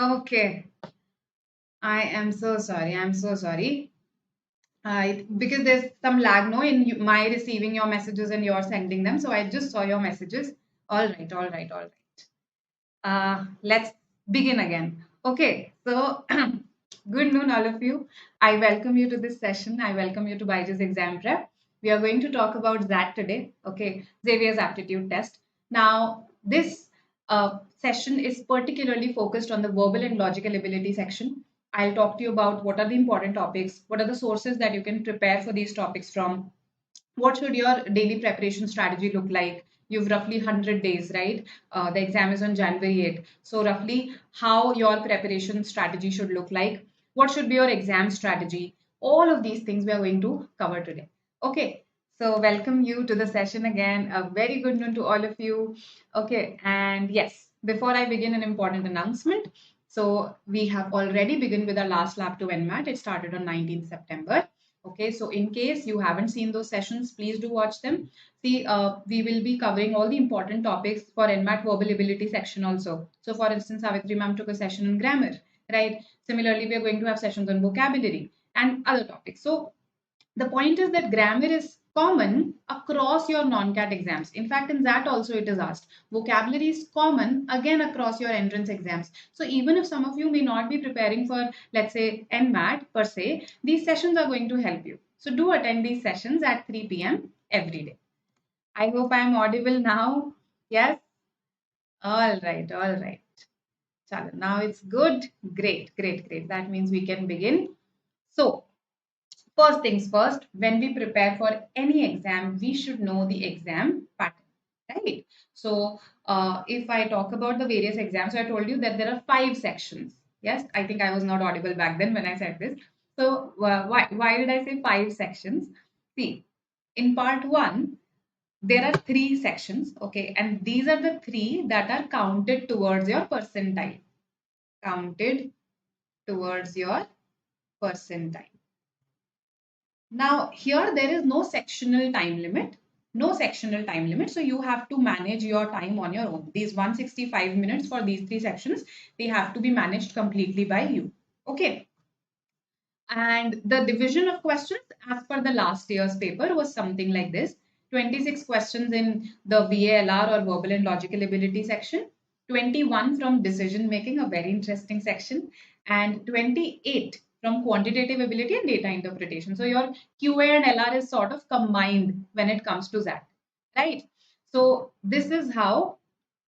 Okay. I am so sorry. I'm so sorry. Because there's some lag no in my receiving your messages and you're sending them. So I just saw your messages. All right, all right, all right. Let's begin again. Okay, so good noon, all of you. I welcome you to this session. I welcome you to BYJU'S Exam Prep. We are going to talk about XAT today. Okay, Xavier's Aptitude Test. Now, this session is particularly focused on the verbal and logical ability section. I'll talk to you about what are the important topics, what are the sources that you can prepare for these topics from, what should your daily preparation strategy look like. You've roughly 100 days, right? The exam is on January 8th. So roughly how your preparation strategy should look like. What should be your exam strategy? All of these things we are going to cover today. Okay. So welcome you to the session again. A very good noon to all of you. Okay. And yes, before I begin, an important announcement. So we have already begun with our last lab to NMAT. It started on 19th September. Okay, so in case you haven't seen those sessions, please do watch them. See, we will be covering all the important topics for NMAT verbal ability section also. So for instance, Savitri ma'am took a session on grammar, right? Similarly, we are going to have sessions on vocabulary and other topics. So the point is that grammar is common across your non-CAT exams. In fact, in that also it is asked. Vocabulary is common again across your entrance exams. So even if some of you may not be preparing for, let's say, NMAT per se, these sessions are going to help you. So do attend these sessions at 3 p.m. every day. I hope I am audible now. Yes? All right, all right. Chalo, now it's good. Great, great, great. That means we can begin. So, first things first, when we prepare for any exam, we should know the exam pattern, right? So, if I talk about the various exams, so I told you that there are 5 sections. Yes, I think I was not audible back then when I said this. So, why did I say 5 sections? See, in part one, there are 3 sections, okay, and these are the 3 that are counted towards your percentile. Counted towards your percentile. Now, here there is no sectional time limit. No sectional time limit. So you have to manage your time on your own. These 165 minutes for these 3 sections, they have to be managed completely by you. Okay. And the division of questions as per the last year's paper was something like this. 26 questions in the VALR or verbal and logical ability section. 21 from decision making, a very interesting section. And 28 from quantitative ability and data interpretation. So your QA and LR is sort of combined when it comes to that, right? So this is how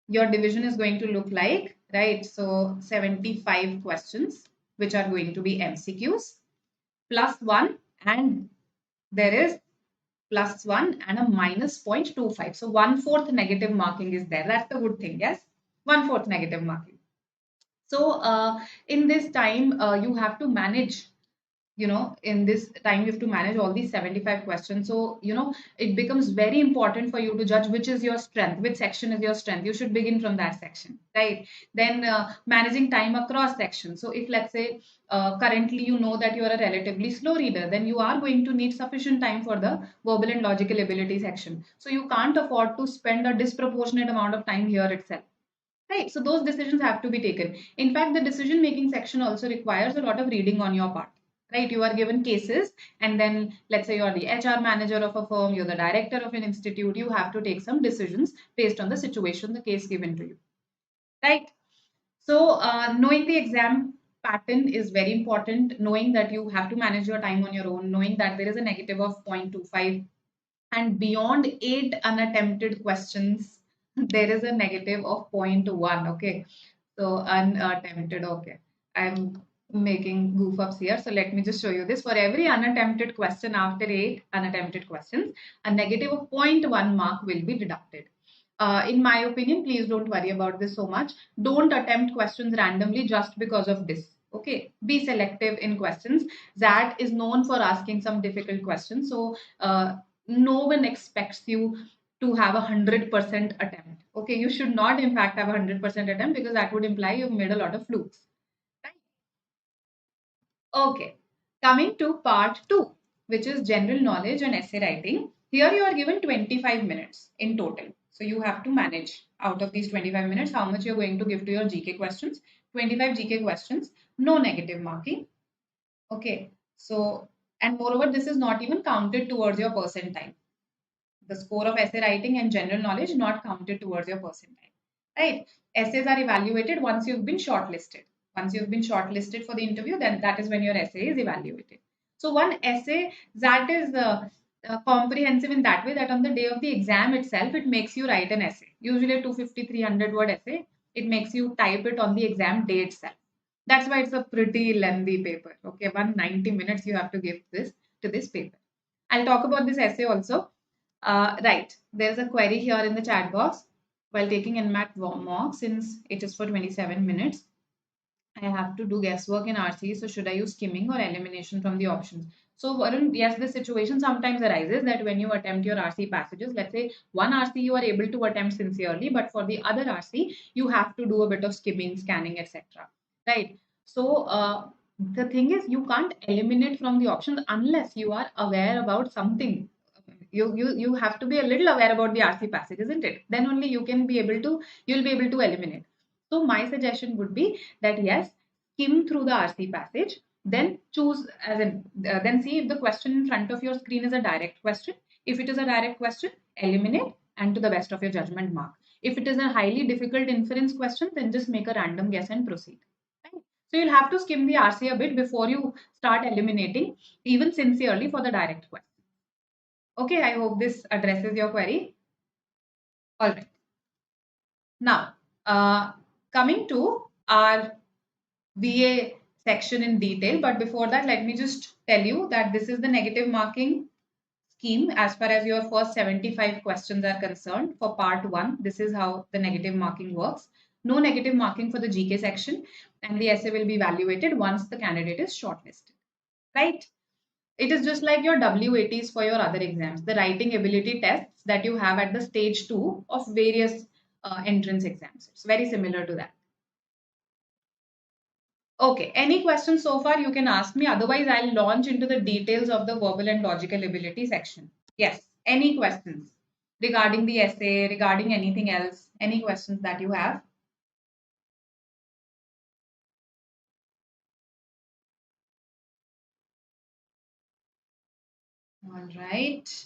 your division is going to look like, right? So 75 questions, which are going to be MCQs, +1, and there is +1 and a -0.25. So 1/4 negative marking is there. That's the good thing, yes? 1/4 negative marking. So in this time, you have to manage, in this time you have to manage all these 75 questions. So, it becomes very important for you to judge which is your strength, which section is your strength. You should begin from that section, right? Then managing time across sections. So if let's say currently you know that you are a relatively slow reader, then you are going to need sufficient time for the verbal and logical ability section. So you can't afford to spend a disproportionate amount of time here itself. Right, so those decisions have to be taken. In fact, the decision making section also requires a lot of reading on your part. Right, you are given cases, and then let's say you're the HR manager of a firm, you're the director of an institute, you have to take some decisions based on the situation, the case given to you. Right, so knowing the exam pattern is very important, knowing that you have to manage your time on your own, knowing that there is a negative of 0.25 and beyond 8 unattempted questions, there is a negative of 0.1. Okay, so unattempted. Okay, I'm making goof ups here. So let me just show you this. For every unattempted question after 8 unattempted questions, a negative of 0.1 mark will be deducted. In my opinion, please don't worry about this so much. Don't attempt questions randomly just because of this. Okay, be selective in questions. XAT is known for asking some difficult questions. So no one expects you to have 100% attempt. Okay, you should not in fact have 100% attempt, because that would imply you've made a lot of flukes. Right? Okay, coming to part 2, which is general knowledge and essay writing. Here you are given 25 minutes in total. So you have to manage out of these 25 minutes how much you're going to give to your GK questions. 25 GK questions, no negative marking. Okay, so, and moreover, this is not even counted towards your percentile. The score of essay writing and general knowledge not counted towards your percentile, right? Essays are evaluated once you've been shortlisted. Once you've been shortlisted for the interview, then that is when your essay is evaluated. So one essay that is comprehensive in that way that on the day of the exam itself, it makes you write an essay. Usually a 250, 300 word essay. It makes you type it on the exam day itself. That's why it's a pretty lengthy paper. Okay, 190 minutes you have to give this to this paper. I'll talk about this essay also. Right, there's a query here in the chat box. While taking NMAT mock, since it is for 27 minutes, I have to do guesswork in RC. So should I use skimming or elimination from the options? So Varun, yes, the situation sometimes arises that when you attempt your RC passages, let's say one RC you are able to attempt sincerely, but for the other RC, you have to do a bit of skimming, scanning, etc. Right. So the thing is, you can't eliminate from the options unless you are aware about something. You have to be a little aware about the RC passage, isn't it? Then only you'll be able to eliminate. So my suggestion would be that yes, skim through the RC passage, then choose then see if the question in front of your screen is a direct question. If it is a direct question, eliminate and to the best of your judgment mark. If it is a highly difficult inference question, then just make a random guess and proceed. Right? So you'll have to skim the RC a bit before you start eliminating, even sincerely for the direct question. Okay, I hope this addresses your query. All right. Now, coming to our VA section in detail, but before that, let me just tell you that this is the negative marking scheme as far as your first 75 questions are concerned. For part 1, this is how the negative marking works. No negative marking for the GK section, and the essay will be evaluated once the candidate is shortlisted. Right? It is just like your WATs for your other exams, the writing ability tests that you have at the stage 2 of various entrance exams. It's very similar to that. Okay, any questions so far you can ask me. Otherwise, I'll launch into the details of the verbal and logical ability section. Yes, any questions regarding the essay, regarding anything else, any questions that you have? All right.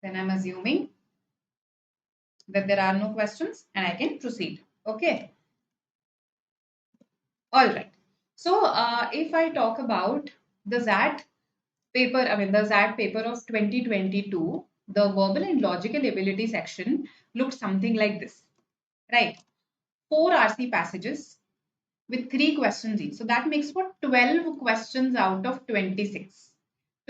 Then I'm assuming that there are no questions and I can proceed. Okay. All right. So if I talk about the XAT paper, the XAT paper of 2022, the verbal and logical ability section looked something like this, right? 4 RC passages with 3 questions each. So that makes for 12 questions out of 26.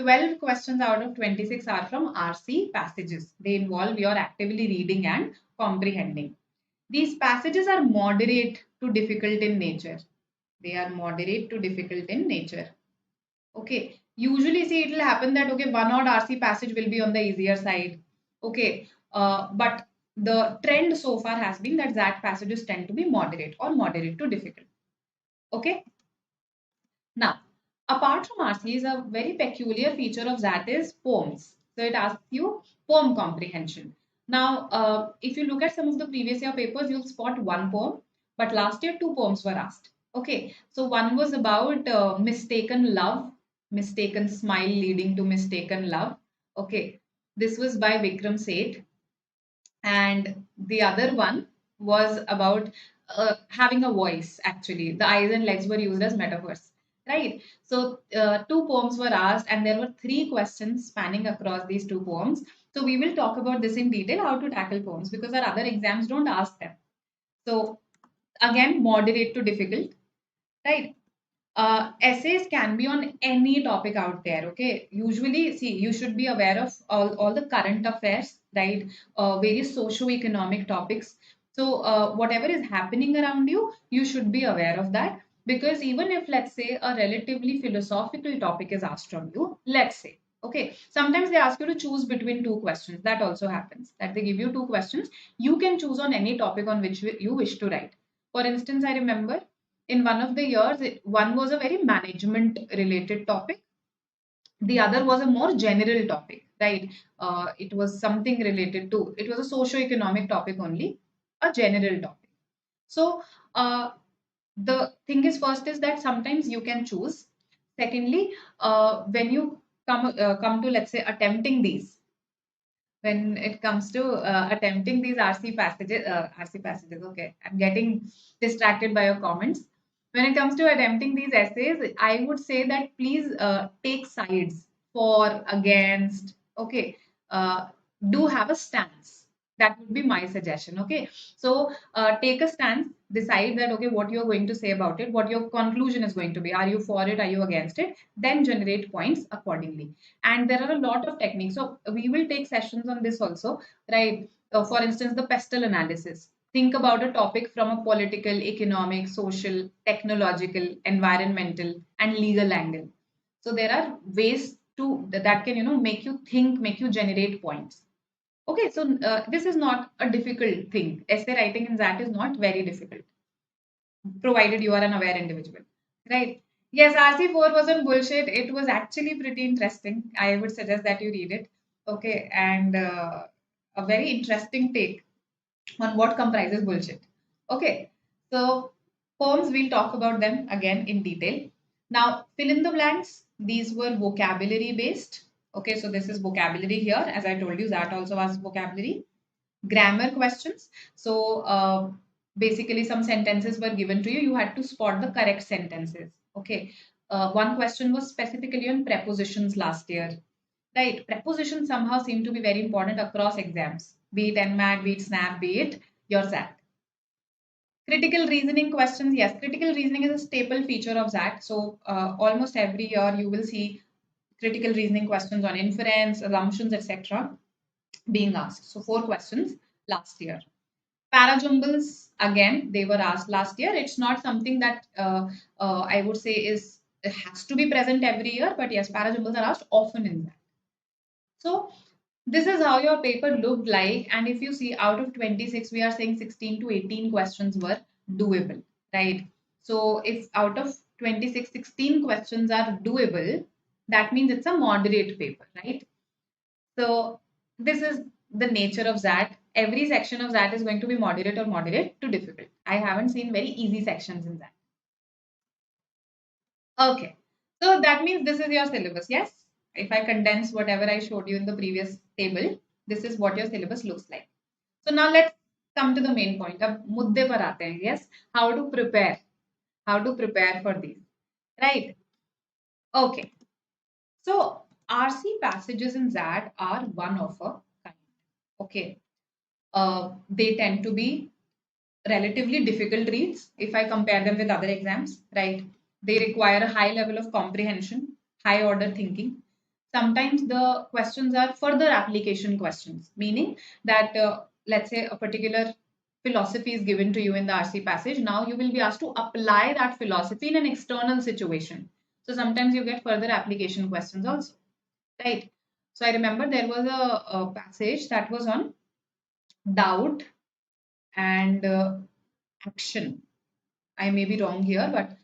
12 questions out of 26 are from RC passages. They involve your actively reading and comprehending. These passages are moderate to difficult in nature. They are moderate to difficult in nature. Okay. Usually, see, it will happen that, okay, one odd RC passage will be on the easier side. Okay. But the trend so far has been that XAT passages tend to be moderate or moderate to difficult. Okay. Now, apart from RCs, a very peculiar feature of XAT is poems. So it asks you poem comprehension. Now, if you look at some of the previous year papers, you'll spot one poem, but last year 2 poems were asked. Okay, so one was about mistaken love, mistaken smile leading to mistaken love. Okay, this was by Vikram Seth, and the other one was about having a voice. Actually, the eyes and legs were used as metaphors, right? So 2 poems were asked and there were 3 questions spanning across these 2 poems. So we will talk about this in detail, how to tackle poems, because our other exams don't ask them. So again, moderate to difficult, right? Essays can be on any topic out there. Okay, usually, see, you should be aware of all the current affairs, right? Various socio-economic topics. So whatever is happening around you, you should be aware of that, because even if, let's say, a relatively philosophical topic is asked from you, let's say, okay, sometimes they ask you to choose between 2 questions. That also happens, that they give you 2 questions. You can choose on any topic on which you wish to write. For instance, I remember in one of the years, one was a very management related topic. The other was a more general topic. right? It was something related to, it was a socio-economic topic only, a general topic. So the thing is, first is that sometimes you can choose. Secondly, when you come to, let's say, attempting these, when it comes to attempting these RC passages, okay, I'm getting distracted by your comments. When it comes to attempting these essays, I would say that please take sides, for, against, okay. Do have a stance. That would be my suggestion, okay. So take a stance, decide that, okay, what you're going to say about it, what your conclusion is going to be. Are you for it? Are you against it? Then generate points accordingly. And there are a lot of techniques. So we will take sessions on this also, right? For instance, the pestle analysis. Think about a topic from a political, economic, social, technological, environmental, and legal angle. So there are ways to that can, make you think, make you generate points. Okay, so this is not a difficult thing. Essay writing in that is not very difficult, provided you are an aware individual, right? Yes, RC4 wasn't bullshit. It was actually pretty interesting. I would suggest that you read it. Okay, and a very interesting take on what comprises bullshit. Okay, so poems, we'll talk about them again in detail. Now, fill in the blanks. These were vocabulary based. Okay, so this is vocabulary here. As I told you, that also was vocabulary. Grammar questions. So basically some sentences were given to you. You had to spot the correct sentences. Okay. One question was specifically on prepositions last year. Right. Prepositions somehow seem to be very important across exams, be it NMAT, be it SNAP, be it your SAT. Critical reasoning questions. Yes, critical reasoning is a staple feature of SAT. So almost every year you will see critical reasoning questions on inference, assumptions, etc. being asked. So 4 questions last year. Parajumbles, again, they were asked last year. It's not something that I would say is, it has to be present every year, but yes, parajumbles are asked often in that. So this is how your paper looked like. And if you see, out of 26, we are saying 16 to 18 questions were doable, right? So if out of 26, 16 questions are doable, that means it's a moderate paper, right? So this is the nature of that. Every section of that is going to be moderate or moderate to difficult. I haven't seen very easy sections in that. Okay. So that means this is your syllabus. Yes. If I condense whatever I showed you in the previous table, this is what your syllabus looks like. So now let's come to the main point. अब मुद्दे पर आते हैं. Yes. How to prepare. How to prepare for these. Right. Okay. So RC passages in that are one of a kind. Okay. They tend to be relatively difficult reads if I compare them with other exams, right? They require a high level of comprehension, high order thinking. Sometimes the questions are further application questions, meaning that let's say a particular philosophy is given to you in the RC passage. Now you will be asked to apply that philosophy in an external situation. So sometimes you get further application questions also, right? So I remember there was a passage that was on doubt and action. I may be wrong here, but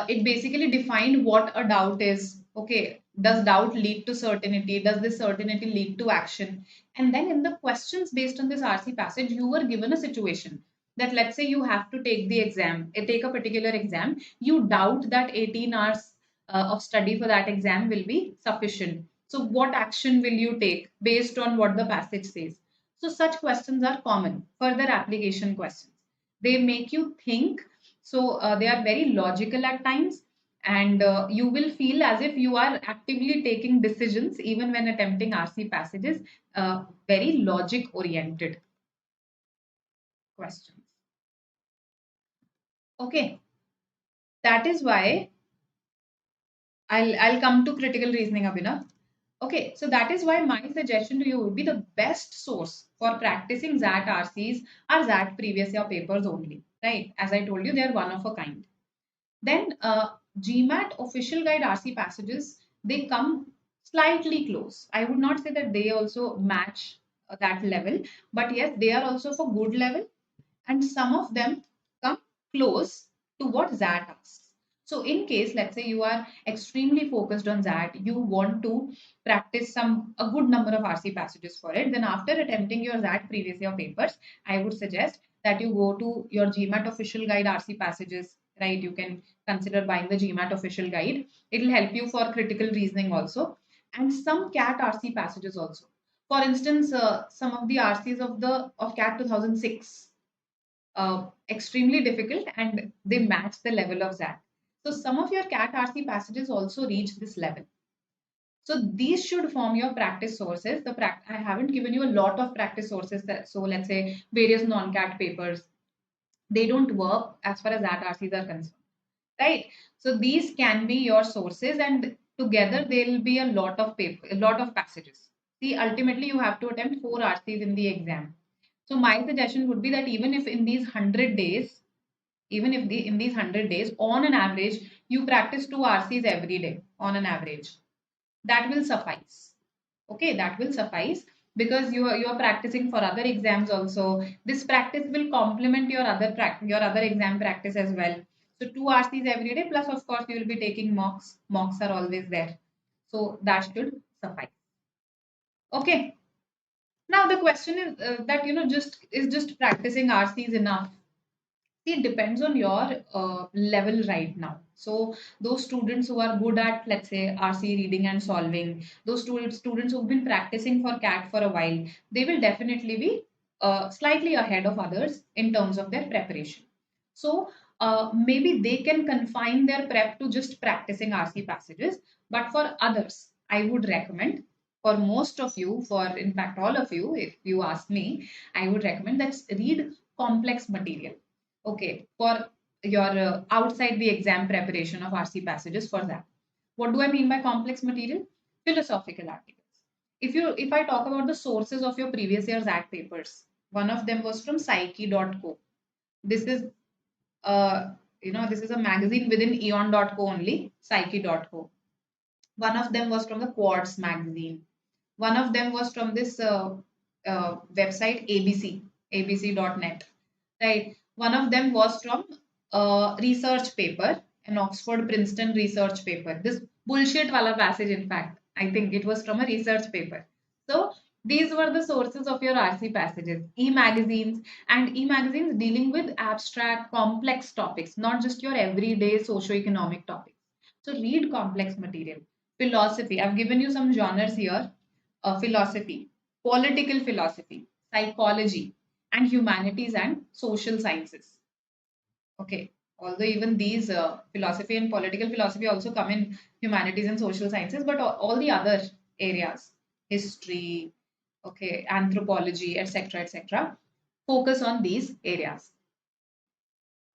it basically defined what a doubt is. Okay, does doubt lead to certainty? Does this certainty lead to action? And then in the questions based on this RC passage, you were given a situation that, let's say you have to take the exam, take a particular exam, you doubt that 18 hours of study for that exam will be sufficient. So what action will you take based on what the passage says? So such questions are common, further application questions. They make you think. So they are very logical at times, and you will feel as if you are actively taking decisions even when attempting RC passages. Very logic oriented questions. Okay, that is why I'll come to critical reasoning, Abhinav. Okay, so that is why my suggestion to you would be the best source for practicing XAT RCs are XAT previous year papers only, right? As I told you, they are one of a kind. Then GMAT official guide RC passages, they come slightly close. I would not say that they also match that level, but yes, they are also of a good level, and some of them come close to what XAT asks. So in case, let's say you are extremely focused on that, you want to practice a good number of RC passages for it, then after attempting your that previous year papers, I would suggest that you go to your GMAT official guide RC passages, right? You can consider buying the GMAT official guide. It will help you for critical reasoning also, and some CAT RC passages also. For instance, some of the RCs of CAT 2006, extremely difficult, and they match the level of that. So some of your CAT RC passages also reach this level. So these should form your practice sources. I haven't given you a lot of practice sources. So let's say various non-CAT papers, they don't work as far as that RCs are concerned, right? So these can be your sources, and together there will be a lot of paper, a lot of passages. See, ultimately you have to attempt 4 RCs in the exam. So my suggestion would be that even if in these 100 days, in these 100 days, on an average, you practice 2 RCs every day on an average, that will suffice. Okay, that will suffice, because you are practicing for other exams also. This practice will complement your other exam practice as well. So 2 RCs every day, plus of course you will be taking mocks. Mocks are always there. So that should suffice. Okay. Now the question is that just practicing RCs enough? See, it depends on your level right now. So those students who are good at, let's say, RC reading and solving, those students who've been practicing for CAT for a while, they will definitely be slightly ahead of others in terms of their preparation. So maybe they can confine their prep to just practicing RC passages. But for others, I would recommend, for most of you, for in fact all of you, if you ask me, I would recommend that read complex material. Okay, for your outside the exam preparation of RC passages for that. What do I mean by complex material? Philosophical articles. If I talk about the sources of your previous year's ACT papers, one of them was from psyche.co. This is this is a magazine within eon.co only, psyche.co. One of them was from the Quartz magazine. One of them was from this website abc.net, right? One of them was from a research paper, an Oxford Princeton research paper. This bullshit wala passage, in fact, I think it was from a research paper. So these were the sources of your RC passages. E-magazines, and e-magazines dealing with abstract, complex topics, not just your everyday socio-economic topics. So read complex material. Philosophy, I've given you some genres here. Philosophy, political philosophy, psychology, and humanities and social sciences. Okay, although even these philosophy and political philosophy also come in humanities and social sciences, but all the other areas, history, okay, anthropology, etc., etc., focus on these areas.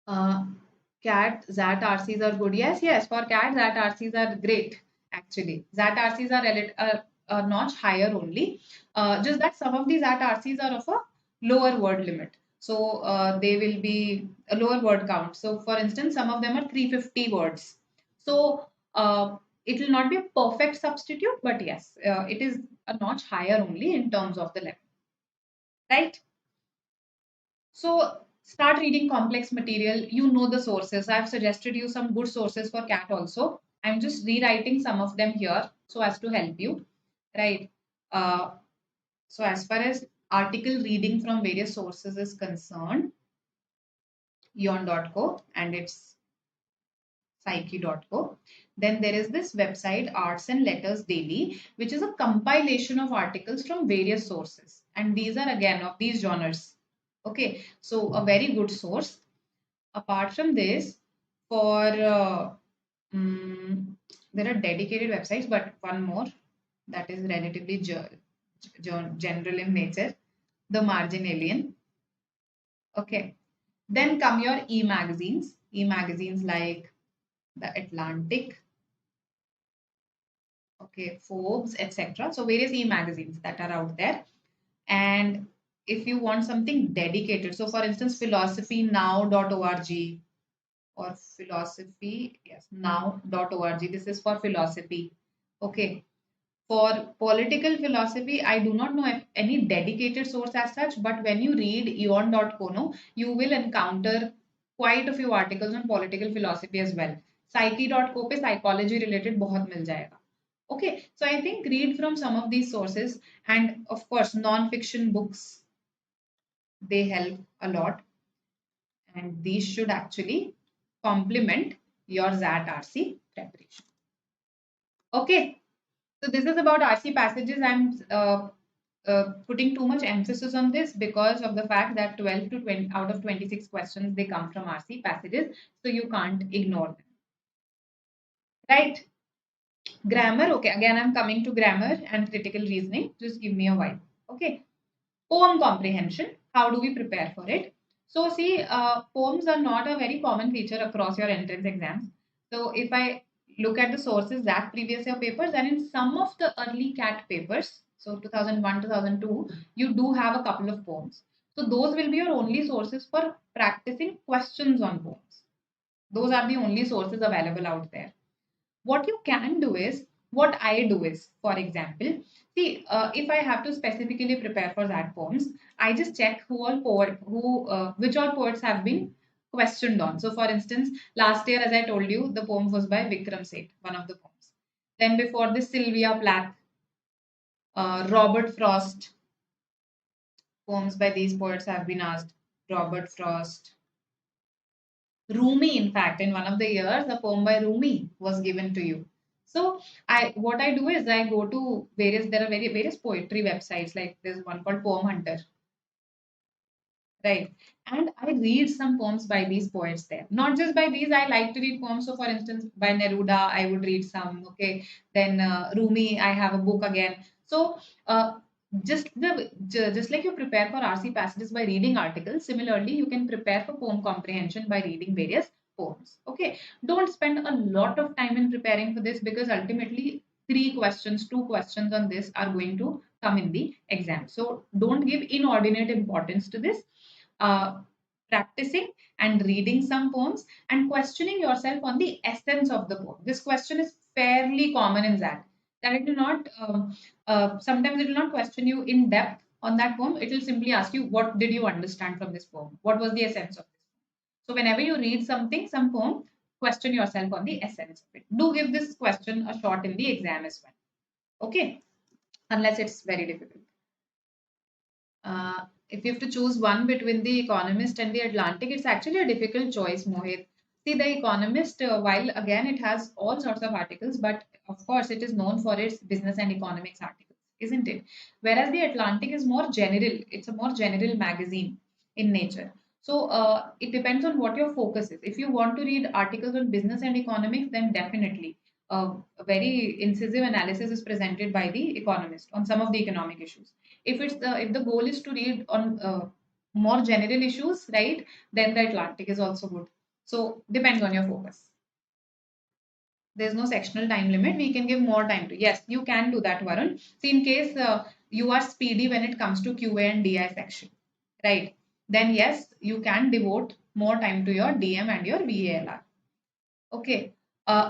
CAT, XAT RCs are good. Yes, yes, for CAT, XAT RCs are great, actually. XAT RCs are a notch higher only. Just that some of these XAT RCs are of a lower word limit. So they will be a lower word count. So for instance, some of them are 350 words. So it will not be a perfect substitute, but yes, it is a notch higher only in terms of the level. Right? So start reading complex material. You know the sources. I've suggested you some good sources for CAT also. I'm just rewriting some of them here so as to help you. Right. Uh, so as far as article reading from various sources is concerned, eon.co and it's psyche.co. Then there is this website Arts and Letters Daily, which is a compilation of articles from various sources. And these are again of these genres. Okay, so a very good source. Apart from this, for there are dedicated websites, but one more that is relatively general in nature, the Margin Alien. Okay, then come your e-magazines like the Atlantic, okay, Forbes, etc. So various e-magazines that are out there. And if you want something dedicated, so for instance, philosophynow.org or philosophy, yes, now.org. This is for philosophy. Okay. For political philosophy, I do not know if any dedicated source as such, but when you read eon.co, you will encounter quite a few articles on political philosophy as well. psyche.co पे psychology related बहुत मिल जाएगा. Okay, so I think read from some of these sources, and of course non-fiction books, they help a lot, and these should actually complement your XAT RC preparation. Okay, so this is about RC passages. I'm putting too much emphasis on this because of the fact that 12 to 20 out of 26 questions, they come from RC passages, so you can't ignore them. Right? Grammar, okay, again I'm coming to grammar and critical reasoning. Just give me a while. Okay. Poem comprehension, how do we prepare for it? So see, poems are not a very common feature across your entrance exams. So if I look at the sources, that previous year papers, and in some of the early CAT papers, so 2001, 2002, you do have a couple of poems. So those will be your only sources for practicing questions on poems. Those are the only sources available out there. What you can do is, what I do is, for example, see, if I have to specifically prepare for that poems, I just check which all poets have been questioned on. So, for instance, last year, as I told you, the poem was by Vikram Seth, one of the poems. Then before this, Sylvia Plath, Robert Frost, poems by these poets have been asked. Robert Frost, Rumi, in fact, in one of the years, a poem by Rumi was given to you. So what I do is I go to there are various poetry websites, like there's one called Poem Hunter, right? And I read some poems by these poets there. Not just by these, I like to read poems. So for instance, by Neruda, I would read some, okay. Then Rumi, I have a book again. So just like you prepare for RC passages by reading articles, similarly you can prepare for poem comprehension by reading various poems. Okay, don't spend a lot of time in preparing for this, because ultimately 2 questions on this are going to come in the exam. So don't give inordinate importance to this. Practicing and reading some poems and questioning yourself on the essence of the poem. This question is fairly common in that it will not sometimes it will not question you in depth on that poem. It will simply ask you, what did you understand from this poem? What was the essence of this poem? So whenever you read some poem, question yourself on the essence of it. Do give this question a shot in the exam as well. Okay, unless it's very difficult. If you have to choose one between the Economist and the Atlantic, it's actually a difficult choice, Mohit. See, the Economist, while again it has all sorts of articles, but of course it is known for its business and economics articles, isn't it? Whereas the Atlantic is more general, it's a more general magazine in nature. So it depends on what your focus is. If you want to read articles on business and economics, then definitely a very incisive analysis is presented by the Economist on some of the economic issues. If the goal is to read on more general issues, right, then the Atlantic is also good. So depends on your focus. There's no sectional time limit. We can give more time to. Yes, you can do that, Varun. See, in case you are speedy when it comes to QA and DI section, right? Then yes, you can devote more time to your DM and your VALR. Okay.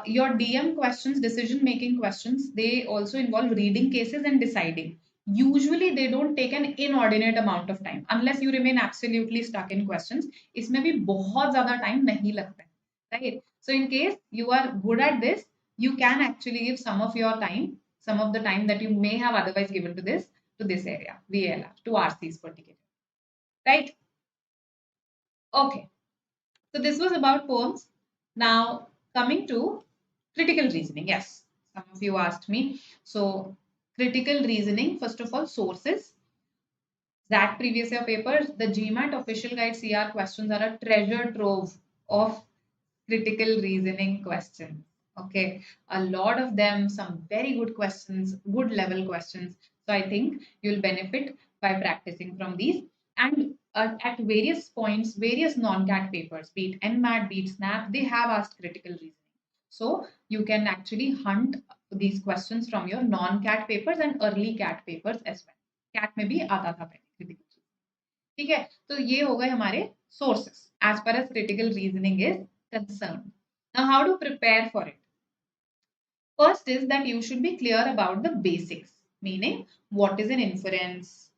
Your DM questions, decision making questions, they also involve reading cases and deciding. Usually they don't take an inordinate amount of time unless you remain absolutely stuck in questions. इसमें भी बहुत ज़्यादा time नहीं लगता है, right? So in case you are good at this, you can actually give some of your time, some of the time that you may have otherwise given to this area, VLR, to RCs particularly, right? Okay. So this was about poems. Now coming to critical reasoning. Yes, some of you asked me. So critical reasoning, first of all, sources. That previous year papers, the GMAT official guide CR questions are a treasure trove of critical reasoning questions. Okay, a lot of them, some very good questions, good level questions. So I think you'll benefit by practicing from these. And at various points, various non-CAT papers, be it NMAT, be it SNAP, they have asked critical reasoning. So you can actually hunt these questions from your non-CAT papers and early CAT papers as well. CAT में भी आता था पहले critical. ठीक है, तो ये हो गए हमारे sources as far as critical reasoning is concerned. Now, how to prepare for it? First is that you should be clear about the basics, meaning what is an inference,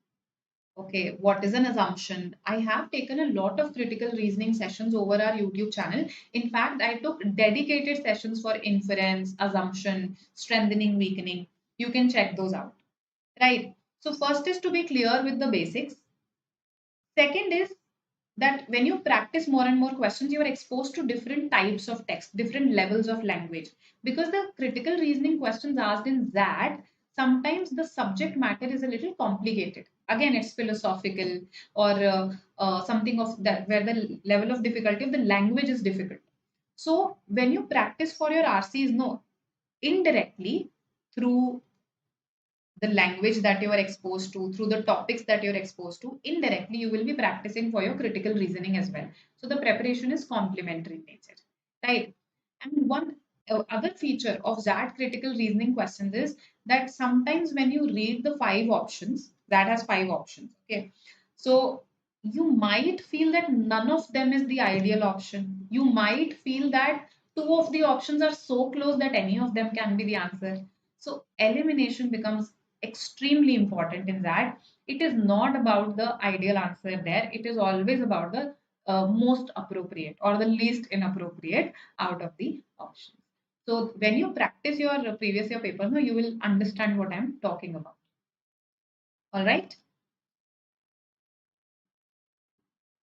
Okay, what is an assumption? I have taken a lot of critical reasoning sessions over our YouTube channel. In fact, I took dedicated sessions for inference, assumption, strengthening, weakening. You can check those out. Right. So, first is to be clear with the basics. Second is that when you practice more and more questions, you are exposed to different types of text, different levels of language. Because the critical reasoning questions asked in that, sometimes the subject matter is a little complicated. Again, it's philosophical or something of that where the level of difficulty of the language is difficult. So when you practice for your RCs, no, indirectly through the language that you are exposed to, through the topics that you're exposed to, indirectly you will be practicing for your critical reasoning as well. So the preparation is complementary in nature, right? And one other feature of that critical reasoning questions is that sometimes when you read the five options, that has five options, okay? So you might feel that none of them is the ideal option. You might feel that two of the options are so close that any of them can be the answer. So elimination becomes extremely important in that. It is not about the ideal answer there. It is always about the most appropriate or the least inappropriate out of the options. So when you practice your previous year paper, no, you will understand what I'm talking about. All right.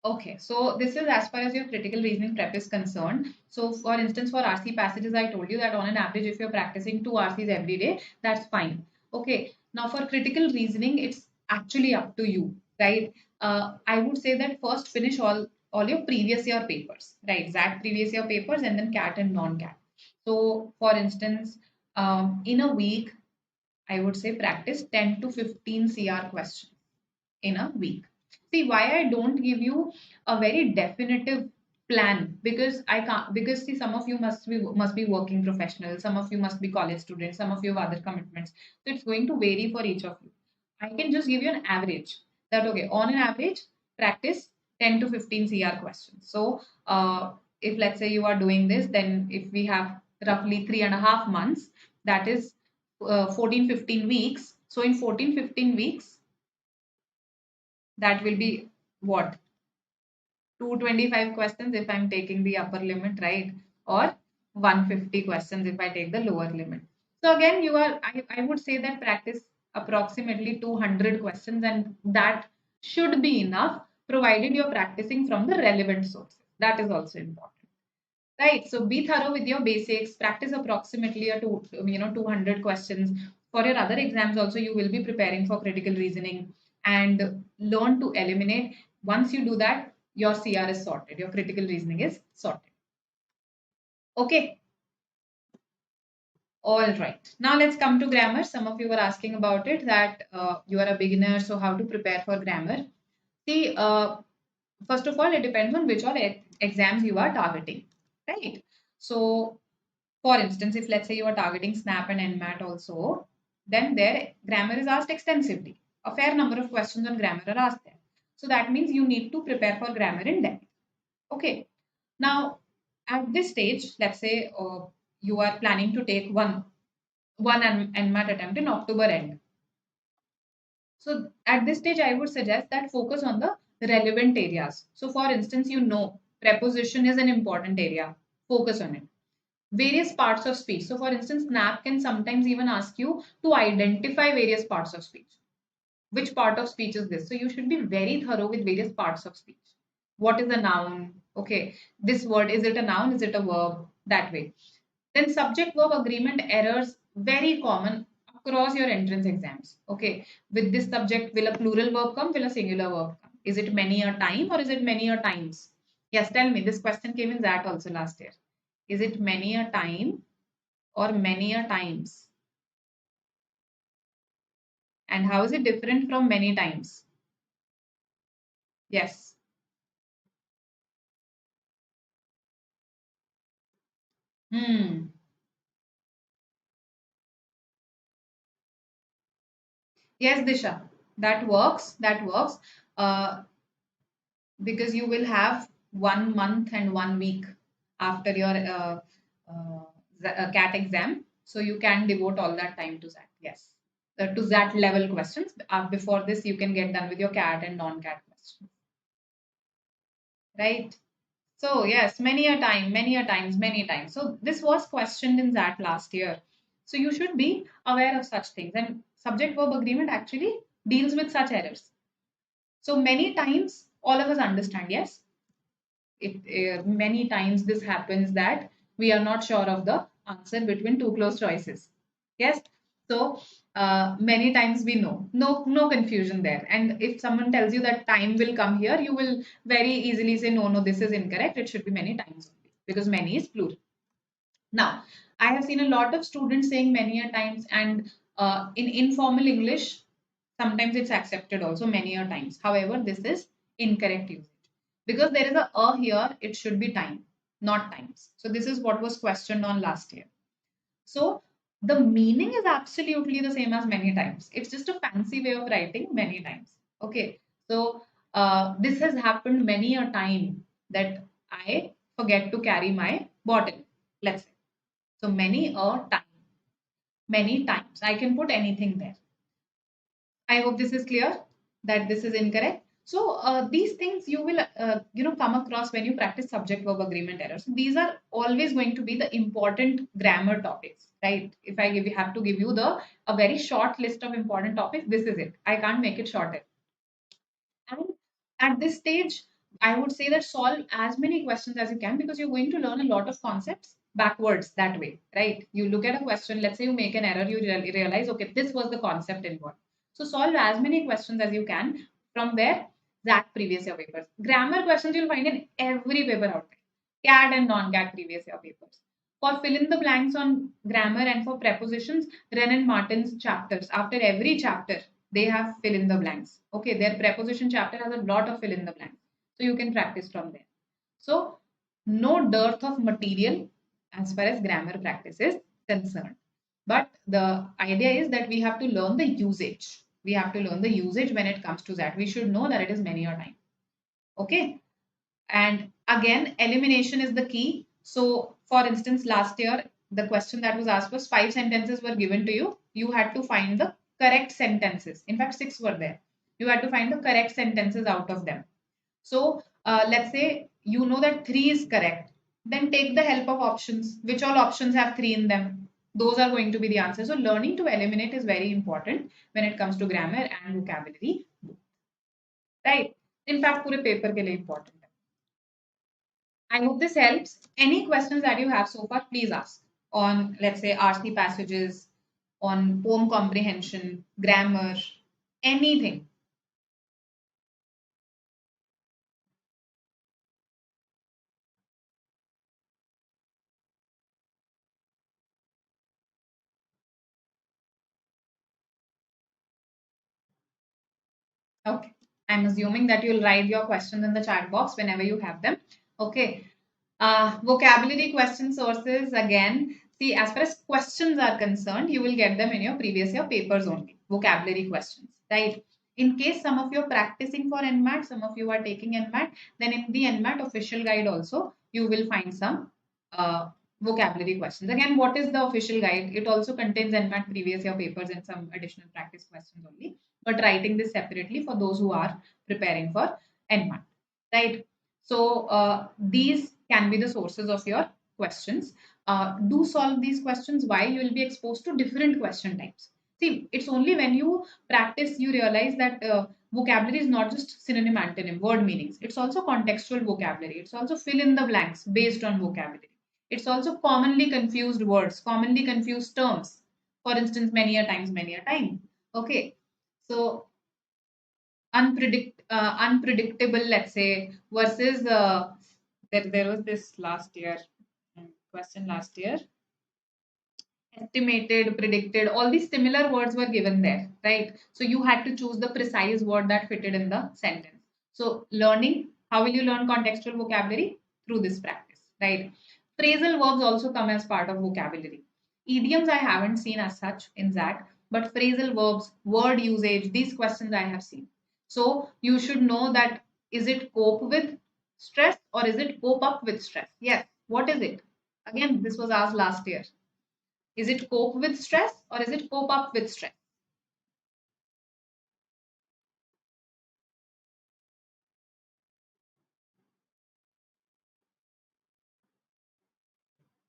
Okay, so this is as far as your critical reasoning prep is concerned. So for instance, for RC passages, I told you that on an average, if you're practicing two RCs every day, that's fine. Okay, now for critical reasoning, it's actually up to you, right? I would say that first finish all your previous year papers, right? Exact previous year papers and then CAT and non-CAT. So for instance, in a week, I would say practice 10 to 15 CR questions in a week. See why I don't give you a very definitive plan, because I can't, because see some of you must be working professionals, some of you must be college students, some of you have other commitments. So it's going to vary for each of you. I can just give you an average that okay, on an average, practice 10 to 15 CR questions. So if let's say you are doing this, then if we have roughly 3.5 months, that is 14, 15 weeks. So in 14, 15 weeks, that will be what, 225 questions if I'm taking the upper limit, right? Or 150 questions if I take the lower limit. So again, I would say that practice approximately 200 questions, and that should be enough provided you're practicing from the relevant sources. That is also important. Right. So be thorough with your basics. Practice approximately 200 questions. For your other exams also, you will be preparing for critical reasoning and learn to eliminate. Once you do that, your CR is sorted. Your critical reasoning is sorted. Okay. All right. Now let's come to grammar. Some of you were asking about it, that you are a beginner, so how to prepare for grammar. See, first of all, it depends on which all exams you are targeting, right? So for instance, if let's say you are targeting SNAP and NMAT also, then their grammar is asked extensively. A fair number of questions on grammar are asked there. So that means you need to prepare for grammar in depth. Okay. Now, at this stage, let's say you are planning to take one NMAT attempt in October end. So at this stage, I would suggest that focus on the relevant areas. So for instance, preposition is an important area. Focus on it. Various parts of speech. So for instance, SNAP can sometimes even ask you to identify various parts of speech. Which part of speech is this? So you should be very thorough with various parts of speech. What is a noun? Okay, this word, is it a noun? Is it a verb? That way. Then subject verb agreement errors, very common across your entrance exams. Okay, with this subject, will a plural verb come? Will a singular verb come? Is it many a time or is it many a times? Yes, tell me. This question came in that also last year. Is it many a time or many a times? And how is it different from many times? Yes. Hmm. Yes, Disha. That works. That works. Uh, because you will have 1 month and 1 week after your CAT exam. So you can devote all that time to that. Yes. to that level questions. Before this, you can get done with your CAT and non-CAT questions, right? So yes, many a time, many a times, many times. So this was questioned in that last year. So you should be aware of such things. And subject verb agreement actually deals with such errors. So many times all of us understand, yes, many times this happens that we are not sure of the answer between two close choices. Yes. So many times we know, no confusion there. And if someone tells you that time will come here, you will very easily say, no, this is incorrect. It should be many times only, because many is plural. Now, I have seen a lot of students saying many a times, and in informal English, sometimes it's accepted also many a times. However, this is incorrect usage, because there is a here, it should be time, not times. So this is what was questioned on last year. So the meaning is absolutely the same as many times. It's just a fancy way of writing many times. Okay. So this has happened many a time that I forget to carry my bottle, let's say. So many a time, many times. I can put anything there. I hope this is clear that this is incorrect. So these things you will come across when you practice subject verb agreement errors. These are always going to be the important grammar topics, right? If I have to give you a very short list of important topics, this is it. I can't make it shorter. And at this stage, I would say that solve as many questions as you can, because you're going to learn a lot of concepts backwards that way, right? You look at a question, let's say you make an error, you realize, okay, this was the concept involved. So solve as many questions as you can from where that previous year papers. Grammar questions you'll find in every paper out there. CAT and non-CAT previous year papers. For fill in the blanks on grammar and for prepositions, Wren and Martin's chapters. After every chapter, they have fill in the blanks. Okay, their preposition chapter has a lot of fill in the blanks. So you can practice from there. So no dearth of material as far as grammar practice is concerned. But the idea is that we have to learn the usage. We have to learn the usage when it comes to that. We should know that it is many a time. Okay. And again, elimination is the key. So for instance, last year, the question that was asked was 5 sentences were given to you. You had to find the correct sentences. In fact, 6 were there. You had to find the correct sentences out of them. So let's say you know that 3 is correct. Then take the help of options. Which all options have 3 in them? Those are going to be the answers. So learning to eliminate is very important when it comes to grammar and vocabulary. Right? In fact, पूरे paper के लिए important. I hope this helps. Any questions that you have so far, please ask on, let's say, RC passages, on poem comprehension, grammar, anything. Okay. I'm assuming that you'll write your questions in the chat box whenever you have them. Okay. Vocabulary question sources, again. See, as far as questions are concerned, you will get them in your previous year papers only. Vocabulary questions, right? In case some of you are practicing for NMAT, some of you are taking NMAT, then in the NMAT official guide also, you will find some vocabulary questions. Again, what is the official guide? It also contains NMAT previous year papers and some additional practice questions only, but writing this separately for those who are preparing for NMAT, right? So these can be the sources of your questions. Do solve these questions. Why? You will be exposed to different question types. See, it's only when you practice you realize that vocabulary is not just synonym, antonym, word meanings. It's also contextual vocabulary. It's also fill in the blanks based on vocabulary. It's also commonly confused words, commonly confused terms. For instance, many a times, many a time. Okay. So unpredictable, let's say, versus there was this last year question last year. Estimated, predicted, all these similar words were given there, right? So you had to choose the precise word that fitted in the sentence. So learning, how will you learn contextual vocabulary? Through this practice, right? Phrasal verbs also come as part of vocabulary. Idioms I haven't seen as such in XAT, but phrasal verbs, word usage, these questions I have seen. So you should know that, is it cope with stress or is it cope up with stress? Yes. What is it? Again, this was asked last year. Is it cope with stress or is it cope up with stress?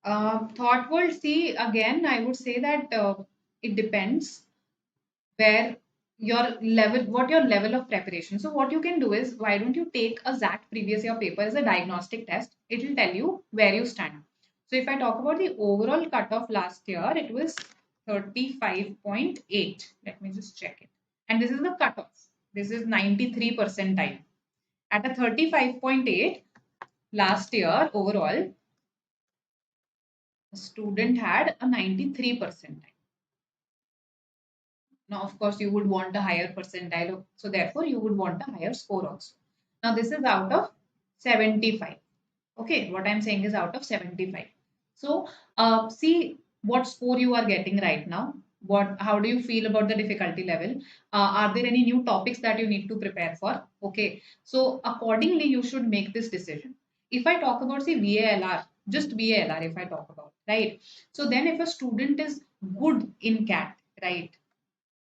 Thought world, see, again, I would say that it depends where what your level of preparation. So what you can do is, why don't you take a XAT previous year paper as a diagnostic test? It will tell you where you stand. So if I talk about the overall cutoff last year, it was 35.8. Let me just check it. And this is the cutoff. This is 93 percentile. At a 35.8 last year overall, a student had a 93 percentile. Now, of course, you would want a higher percentile. So therefore, you would want a higher score also. Now, this is out of 75. Okay, what I'm saying is out of 75. So, see what score you are getting right now. How do you feel about the difficulty level? Are there any new topics that you need to prepare for? Okay, so accordingly, you should make this decision. If I talk about, say, VALR, just VALR, if I talk about, right? So then if a student is good in CAT, right?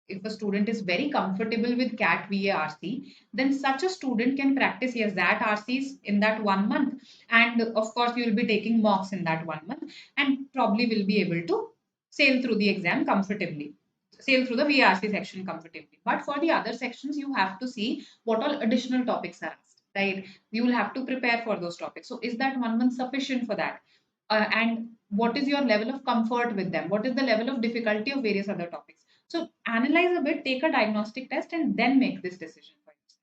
If a student is very comfortable with CAT VARC, then such a student can practice, yes, that RCs in that 1 month. And of course, you will be taking mocks in that 1 month and probably will be able to sail through the exam comfortably, sail through the VARC section comfortably. But for the other sections, you have to see what all additional topics are asked, right? You will have to prepare for those topics. So is that 1 month sufficient for that? And what is your level of comfort with them? What is the level of difficulty of various other topics? So analyze a bit, take a diagnostic test, and then make this decision for yourself.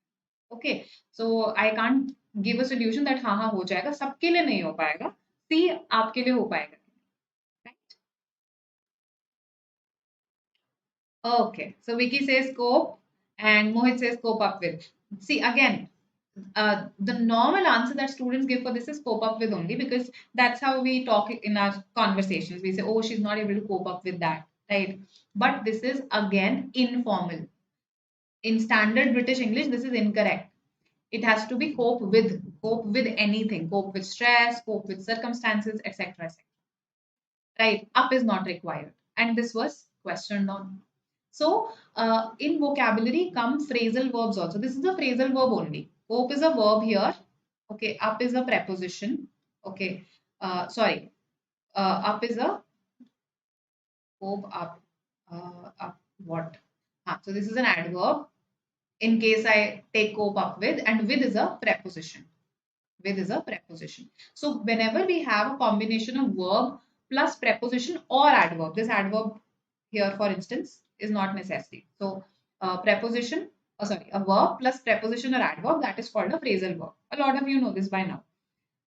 Okay. So I can't give a solution that हाँ हो जाएगा, सबके लिए नहीं हो पाएगा. See, आपके लिए हो पाएगा. Right? Okay. So Vicky says scope, and Mohit says scope up with. See again, the normal answer that students give for this is cope up with only, because that's how we talk in our conversations. We say, oh, she's not able to cope up with that, right? But this is again informal. In standard British English, this is incorrect. It has to be cope with anything, cope with stress, cope with circumstances, etc. Right? Up is not required. And this was questioned on. So, in vocabulary come phrasal verbs also. This is a phrasal verb only. Cope is a verb here. Okay, up is a preposition. Okay, sorry. Up is a cope up. Up what? So this is an adverb. In case I take cope up with, and with is a preposition. With is a preposition. So whenever we have a combination of verb plus preposition or adverb, this adverb here, for instance, is not necessary. So preposition, sorry, a verb plus preposition or adverb, that is called a phrasal verb. A lot of you know this by now.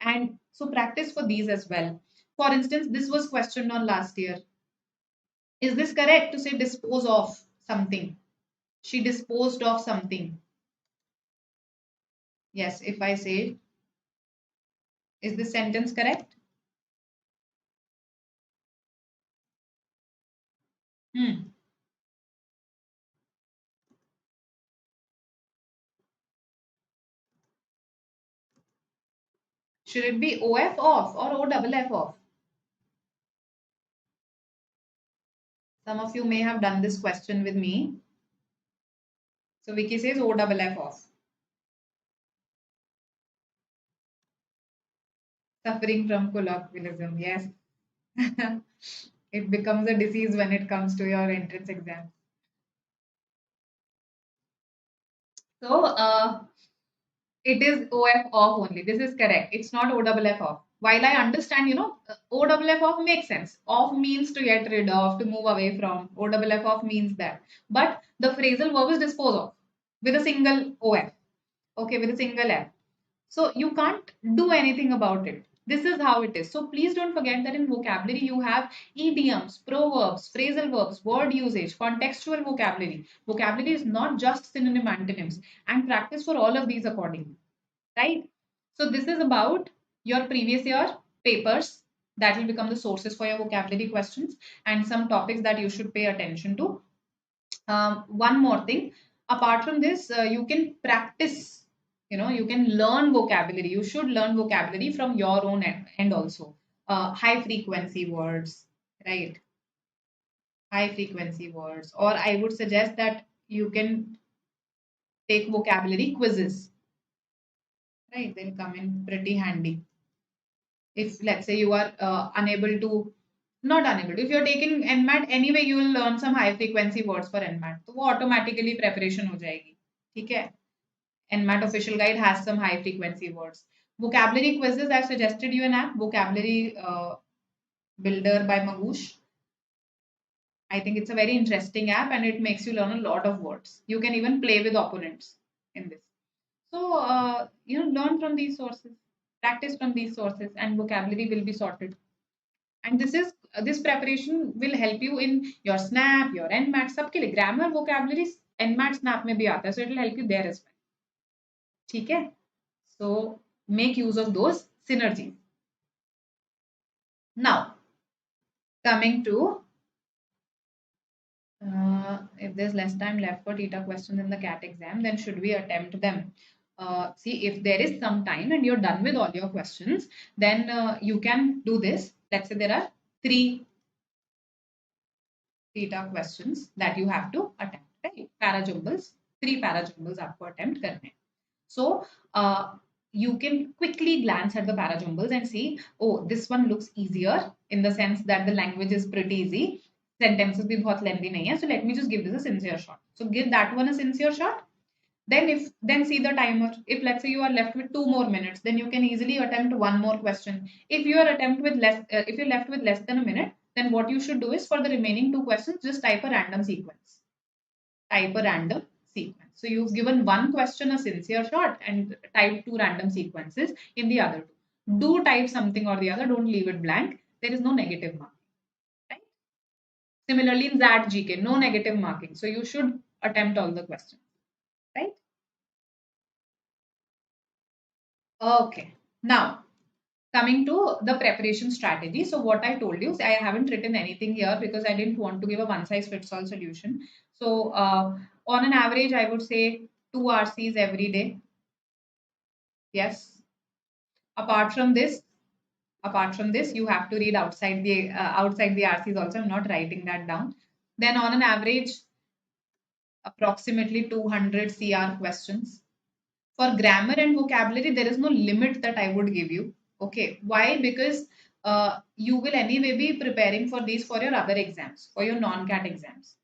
And so practice for these as well. For instance, this was questioned on last year. Is this correct to say dispose of something? She disposed of something. Yes, if I say, is this sentence correct? Should it be OF off or OFF off? Some of you may have done this question with me. So Vicky says OFF off. Suffering from colloquialism. Yes. It becomes a disease when it comes to your entrance exam. So it is OF off only. This is correct. It's not OFF off. While I understand, OFF off makes sense. Off means to get rid of, to move away from. OFF off means that. But the phrasal verb is dispose of with a single OF. Okay, with a single F. So you can't do anything about it. This is how it is. So please don't forget that in vocabulary you have idioms, proverbs, phrasal verbs, word usage, contextual vocabulary. Vocabulary is not just synonym antonyms, and practice for all of these accordingly. Right? So this is about your previous year papers that will become the sources for your vocabulary questions and some topics that you should pay attention to. One more thing, apart from this, you can practice, you can learn vocabulary. You should learn vocabulary from your own end also. High frequency words, right? High frequency words. Or I would suggest that you can take vocabulary quizzes, right? They'll come in pretty handy. If let's say you are not unable to, if you're taking NMAT anyway, you will learn some high frequency words for NMAT, तो वो automatically preparation हो जाएगी. ठीक है? NMAT official guide has some high frequency words. Vocabulary quizzes, I've suggested you an app, Vocabulary Builder by Magoosh. I think it's a very interesting app and it makes you learn a lot of words. You can even play with opponents in this. So, learn from these sources, practice from these sources, and vocabulary will be sorted. And this preparation will help you in your SNAP, your NMAT, सबके लिए grammar, vocabulary, NMAT, SNAP में भी आता है, so it will help you there as well. ठीक है? So make use of those synergies. Now, coming to if there's less time left for TETA questions in the CAT exam, then should we attempt them? See, if there is some time and you're done with all your questions, then you can do this. Let's say there are 3 TETA questions that you have to attempt, right? Parajumbles, 3 parajumbles aapko attempt karne. So you can quickly glance at the parajumbles and see, oh, this one looks easier in the sense that the language is pretty easy. Sentences bhi bahut lengthy nahi hai. So let me just give this a sincere shot. So give that one a sincere shot. Then see the timer. If let's say you are left with 2 more minutes, then you can easily attempt 1 more question. If you are if you're left with less than a minute, then what you should do is for the remaining 2 questions, just type a random sequence. Type a random sequence. So you've given 1 question a sincere shot and type 2 random sequences in the other 2. Do type something or the other. Don't leave it blank. There is no negative marking. Right? Similarly, in XAT GK, no negative marking. So you should attempt all the questions. Right? Okay. Now, coming to the preparation strategy. So what I told you, I haven't written anything here because I didn't want to give a one-size-fits-all solution. So on an average, I would say 2 RCs every day. Yes. Apart from this, you have to read outside the RCs also. I'm not writing that down. Then on an average, approximately 200 CR questions. For grammar and vocabulary, there is no limit that I would give you. Okay. Why? Because you will anyway be preparing for these for your other exams, for your non-CAT exams.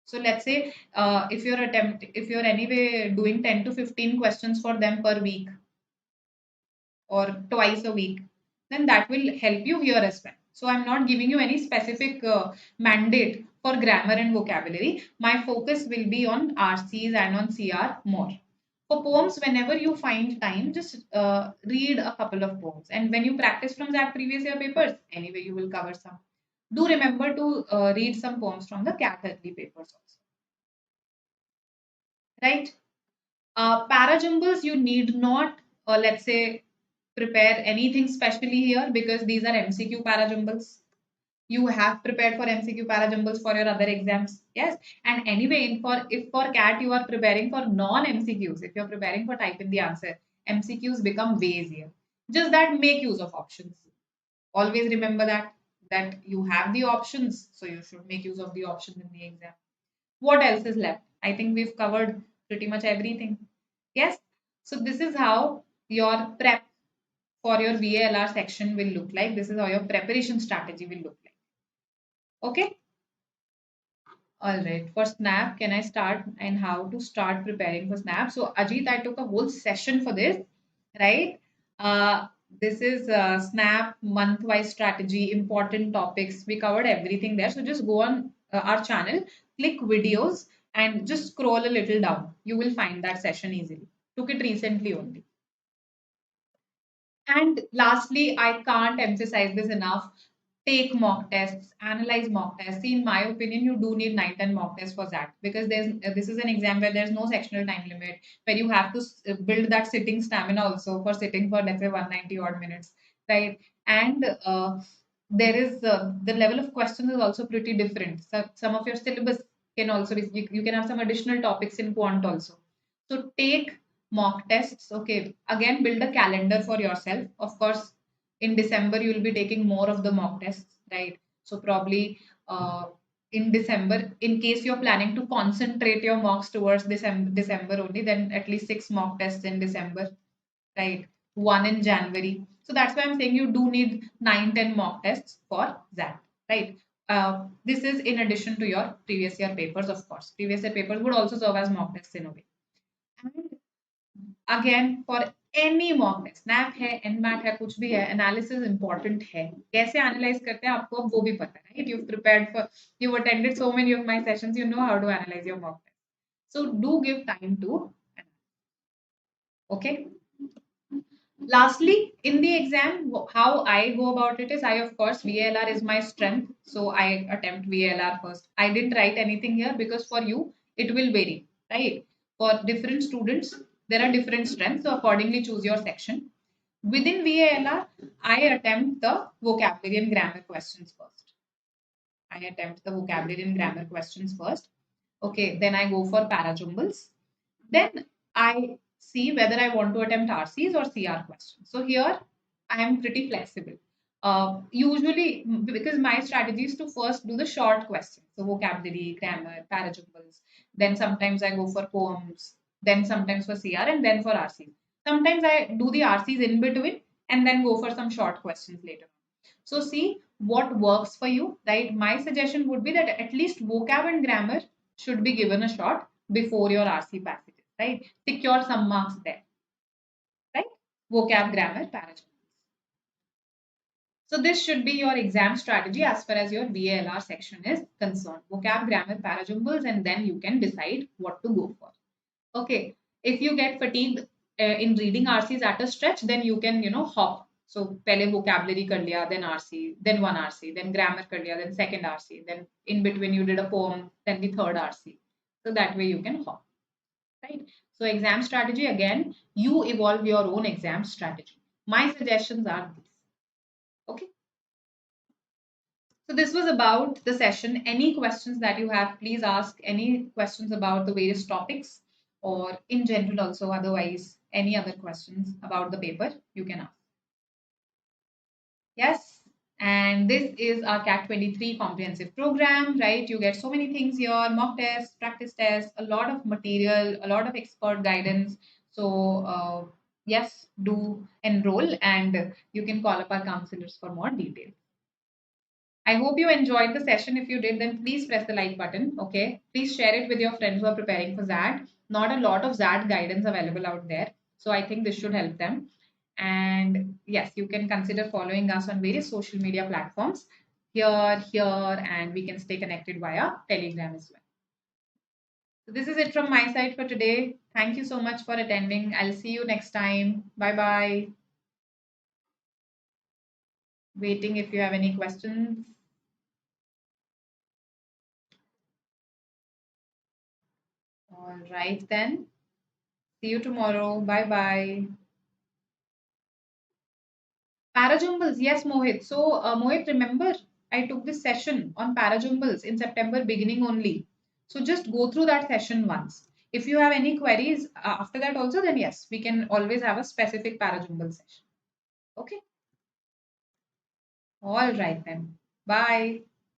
So let's say if you're anyway doing 10 to 15 questions for them per week or twice a week, then that will help you here as well. So I'm not giving you any specific mandate for grammar and vocabulary. My focus will be on RCs and on CR more. For poems, whenever you find time, just read a couple of poems. And when you practice from that previous year papers, anyway, you will cover some. Do remember to read some poems from the CAT early papers also. Right? Parajumbles, you need not, let's say, prepare anything specially here because these are MCQ parajumbles. You have prepared for MCQ parajumbles for your other exams. Yes. And anyway, if for CAT you are preparing for non-MCQs, if you're preparing for type in the answer, MCQs become way easier. Just that make use of options. Always remember that you have the options. So you should make use of the options in the exam. What else is left? I think we've covered pretty much everything. Yes. So this is how your prep for your VALR section will look like. This is how your preparation strategy will look like. Okay. All right. For SNAP, can I start and how to start preparing for SNAP? So Ajit, I took a whole session for this, right? This is SNAP month-wise strategy, important topics. We covered everything there. So just go on our channel, click videos and just scroll a little down. You will find that session easily. Took it recently only. And lastly, I can't emphasize this enough. Take mock tests, analyze mock tests. See, in my opinion, you do need 9-10 mock tests for that because this is an exam where there's no sectional time limit, where you have to build that sitting stamina also for sitting for, let's say, 190 odd minutes, right? And there is the level of questions is also pretty different. So some of your syllabus can also be, you can have some additional topics in quant also. So take mock tests. Okay, again, build a calendar for yourself. Of course, in December, you will be taking more of the mock tests, right? So probably in December, in case you're planning to concentrate your mocks towards December only, then at least 6 mock tests in December, right? 1 in January. So that's why I'm saying you do need 9-10 mock tests for that, right? This is in addition to your previous year papers, of course. Previous year papers would also serve as mock tests in a way. And again, for any mock test, snap है, nmat है, कुछ भी है, analysis important है. कैसे analyze करते हैं आपको अब वो भी पता है, right? You've attended so many of my sessions, you know how to analyze your mock test. So do give time to analyze. Okay. Lastly, in the exam, how I go about it is of course, VLR is my strength. So I attempt VLR first. I didn't write anything here because for you, it will vary, right? For different students, there are different strengths. So accordingly, choose your section. Within VLR, I attempt the vocabulary and grammar questions first. Okay, then I go for parajumbles. Then I see whether I want to attempt RCs or CR questions. So here I am pretty flexible. Usually, because my strategy is to first do the short questions, so vocabulary, grammar, parajumbles. Then sometimes I go for poems, then sometimes for CR, and then for RCs. Sometimes I do the RCs in between and then go for some short questions later. So see what works for you, right? My suggestion would be that at least vocab and grammar should be given a shot before your RC passages, right? Secure some marks there, right? Vocab, grammar, parajumbles. So this should be your exam strategy as far as your VALR section is concerned. Vocab, grammar, parajumbles, and then you can decide what to go for. Okay. If you get fatigued in reading RCs at a stretch, then you can, hop. So pehle vocabulary kar liya, then RC, then one RC, then grammar kar liya, then second RC, then in between you did a poem, then the third RC. So that way you can hop, right? So exam strategy, again, you evolve your own exam strategy. My suggestions are these. Okay. So this was about the session. Any questions that you have, please ask. Any questions about the various topics or in general also, otherwise any other questions about the paper, you can ask. Yes. And this is our CAT 23 comprehensive program, right? You get so many things here, mock tests, practice tests, a lot of material, a lot of expert guidance. So yes, do enroll and you can call up our counselors for more details. I hope you enjoyed the session. If you did, then please press the like button. Okay. Please share it with your friends who are preparing for XAT. Not a lot of XAT guidance available out there. So I think this should help them. And yes, you can consider following us on various social media platforms here, and we can stay connected via Telegram as well. So this is it from my side for today. Thank you so much for attending. I'll see you next time. Bye bye. Waiting if you have any questions. All right then. See you tomorrow. Bye bye. Parajumbles, yes, Mohit. So, Mohit, remember, I took this session on parajumbles in September beginning only. So, just go through that session once. If you have any queries after that also, then yes, we can always have a specific parajumble session. Okay. All right then. Bye.